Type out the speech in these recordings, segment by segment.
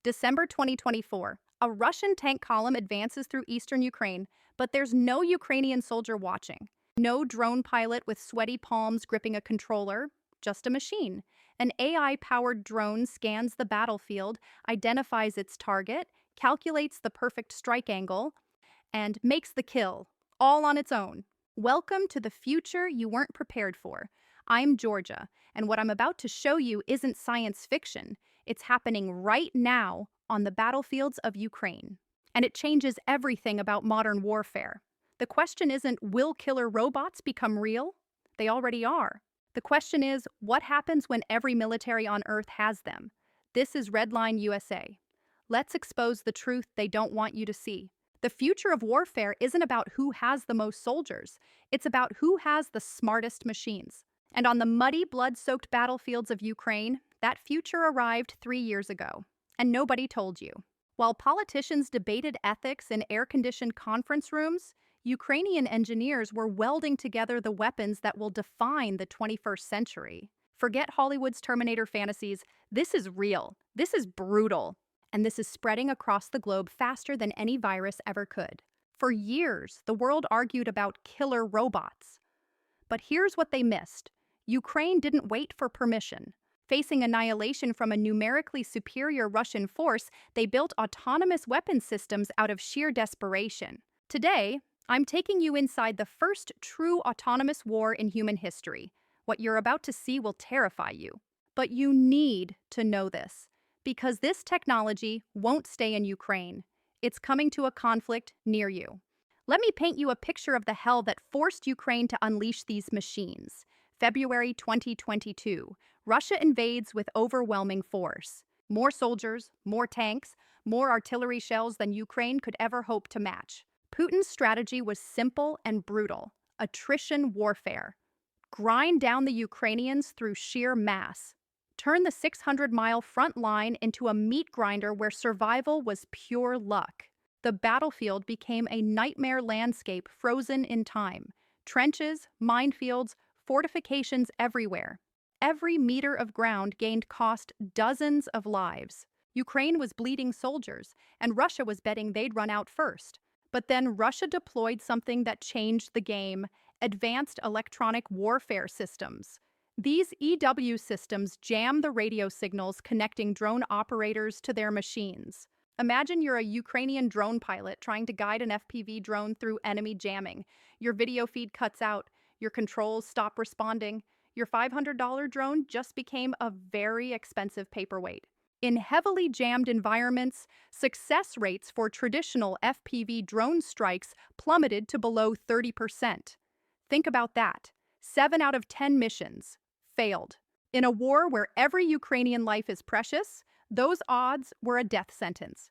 December 2024. A Russian tank column advances through eastern Ukraine, but there's no Ukrainian soldier watching. No drone pilot with sweaty palms gripping a controller, just a machine. An AI-powered drone scans the battlefield, identifies its target, calculates the perfect strike angle, and makes the kill, all on its own. Welcome to the future you weren't prepared for. I'm Georgia, and what I'm about to show you isn't science fiction. It's happening right now on the battlefields of Ukraine. And it changes everything about modern warfare. The question isn't, will killer robots become real? They already are. The question is, what happens when every military on Earth has them? This is Redline USA. Let's expose the truth they don't want you to see. The future of warfare isn't about who has the most soldiers. It's about who has the smartest machines. And on the muddy, blood-soaked battlefields of Ukraine, that future arrived 3 years ago. And nobody told you. While politicians debated ethics in air-conditioned conference rooms, Ukrainian engineers were welding together the weapons that will define the 21st century. Forget Hollywood's Terminator fantasies. This is real. This is brutal. And this is spreading across the globe faster than any virus ever could. For years, the world argued about killer robots. But here's what they missed. Ukraine didn't wait for permission. Facing annihilation from a numerically superior Russian force, they built autonomous weapon systems out of sheer desperation. Today, I'm taking you inside the first true autonomous war in human history. What you're about to see will terrify you. But you need to know this, because this technology won't stay in Ukraine. It's coming to a conflict near you. Let me paint you a picture of the hell that forced Ukraine to unleash these machines. February 2022, Russia invades with overwhelming force. More soldiers, more tanks, more artillery shells than Ukraine could ever hope to match. Putin's strategy was simple and brutal: attrition warfare. Grind down the Ukrainians through sheer mass. Turn the 600-mile front line into a meat grinder where survival was pure luck. The battlefield became a nightmare landscape frozen in time. Trenches, minefields, fortifications everywhere. Every meter of ground gained cost dozens of lives. Ukraine was bleeding soldiers, and Russia was betting they'd run out first. But then Russia deployed something that changed the game: advanced electronic warfare systems. These EW systems jam the radio signals connecting drone operators to their machines. Imagine you're a Ukrainian drone pilot trying to guide an FPV drone through enemy jamming. Your video feed cuts out, your controls stop responding. Your $500 drone just became a very expensive paperweight. In heavily jammed environments, success rates for traditional FPV drone strikes plummeted to below 30%. Think about that. 7 out of 10 missions failed. In a war where every Ukrainian life is precious, those odds were a death sentence.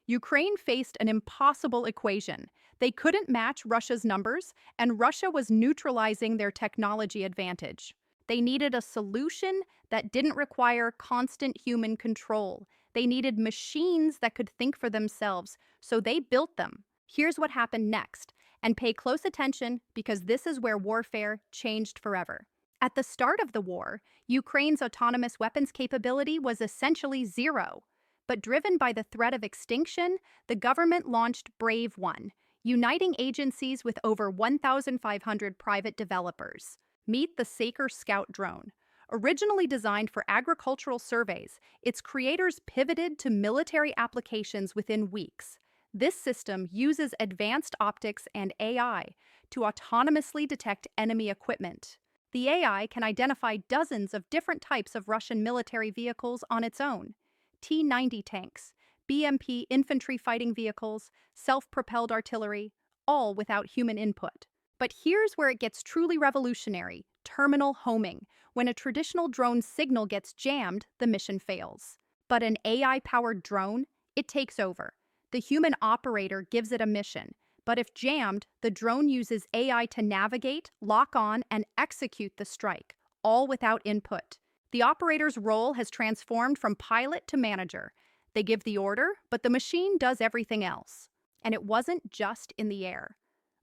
Ukraine faced an impossible equation. They couldn't match Russia's numbers, and Russia was neutralizing their technology advantage. They needed a solution that didn't require constant human control. They needed machines that could think for themselves, so they built them. Here's what happened next, and pay close attention because this is where warfare changed forever. At the start of the war, Ukraine's autonomous weapons capability was essentially zero. But driven by the threat of extinction, the government launched Brave One, uniting agencies with over 1,500 private developers. Meet the Saker Scout drone. Originally designed for agricultural surveys, its creators pivoted to military applications within weeks. This system uses advanced optics and AI to autonomously detect enemy equipment. The AI can identify dozens of different types of Russian military vehicles on its own: T-90 tanks, BMP infantry fighting vehicles, self-propelled artillery, all without human input. But here's where it gets truly revolutionary: terminal homing. When a traditional drone signal gets jammed, the mission fails. But an AI-powered drone, it takes over. The human operator gives it a mission. But if jammed, the drone uses AI to navigate, lock on, and execute the strike, all without input. The operator's role has transformed from pilot to manager. They give the order, but the machine does everything else. And it wasn't just in the air.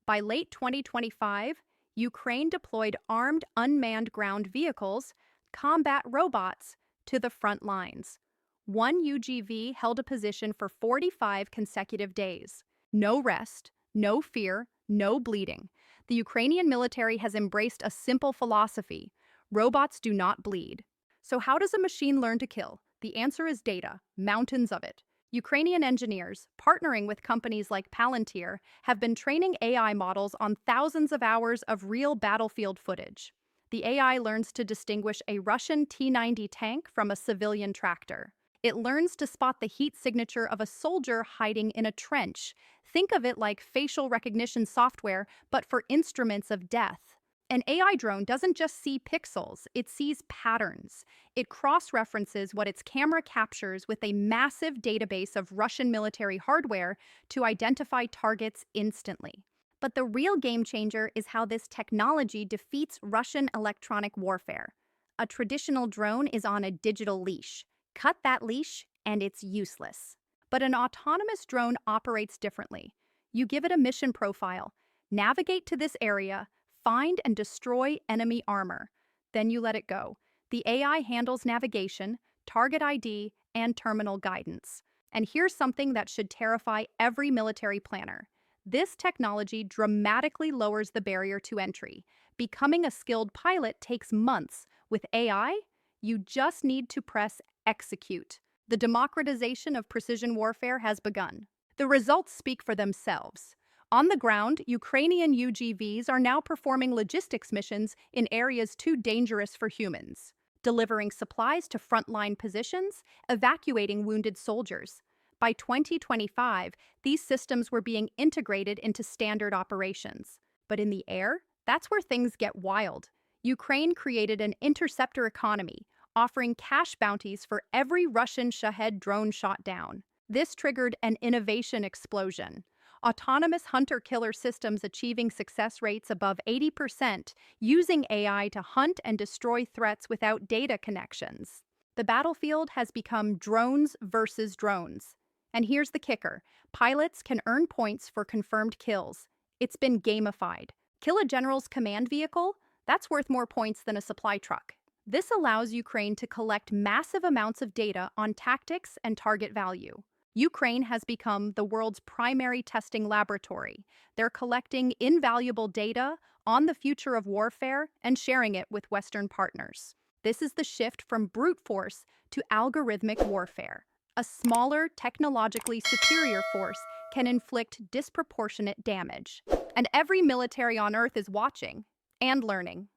By late 2025, Ukraine deployed armed unmanned ground vehicles, combat robots, to the front lines. One UGV held a position for 45 consecutive days. No rest, no fear, no bleeding. The Ukrainian military has embraced a simple philosophy: robots do not bleed. So, how does a machine learn to kill? The answer is data, mountains of it. Ukrainian engineers, partnering with companies like Palantir, have been training AI models on thousands of hours of real battlefield footage. The AI learns to distinguish a Russian T-90 tank from a civilian tractor. It learns to spot the heat signature of a soldier hiding in a trench. Think of it like facial recognition software, but for instruments of death. An AI drone doesn't just see pixels, it sees patterns. It cross-references what its camera captures with a massive database of Russian military hardware to identify targets instantly. But the real game changer is how this technology defeats Russian electronic warfare. A traditional drone is on a digital leash. Cut that leash, and it's useless. But an autonomous drone operates differently. You give it a mission profile, navigate to this area, find and destroy enemy armor. Then you let it go. The AI handles navigation, target ID, and terminal guidance. And here's something that should terrify every military planner. This technology dramatically lowers the barrier to entry. Becoming a skilled pilot takes months. With AI, you just need to press execute. The democratization of precision warfare has begun. The results speak for themselves. On the ground, Ukrainian UGVs are now performing logistics missions in areas too dangerous for humans, delivering supplies to frontline positions, evacuating wounded soldiers. By 2025, these systems were being integrated into standard operations. But in the air, that's where things get wild. Ukraine created an interceptor economy, offering cash bounties for every Russian Shahed drone shot down. This triggered an innovation explosion. Autonomous hunter-killer systems achieving success rates above 80%, using AI to hunt and destroy threats without data connections. The battlefield has become drones versus drones. And here's the kicker: pilots can earn points for confirmed kills. It's been gamified. Kill a general's command vehicle? That's worth more points than a supply truck. This allows Ukraine to collect massive amounts of data on tactics and target value. Ukraine has become the world's primary testing laboratory. They're collecting invaluable data on the future of warfare and sharing it with Western partners. This is the shift from brute force to algorithmic warfare. A smaller, technologically superior force can inflict disproportionate damage. And every military on Earth is watching and learning.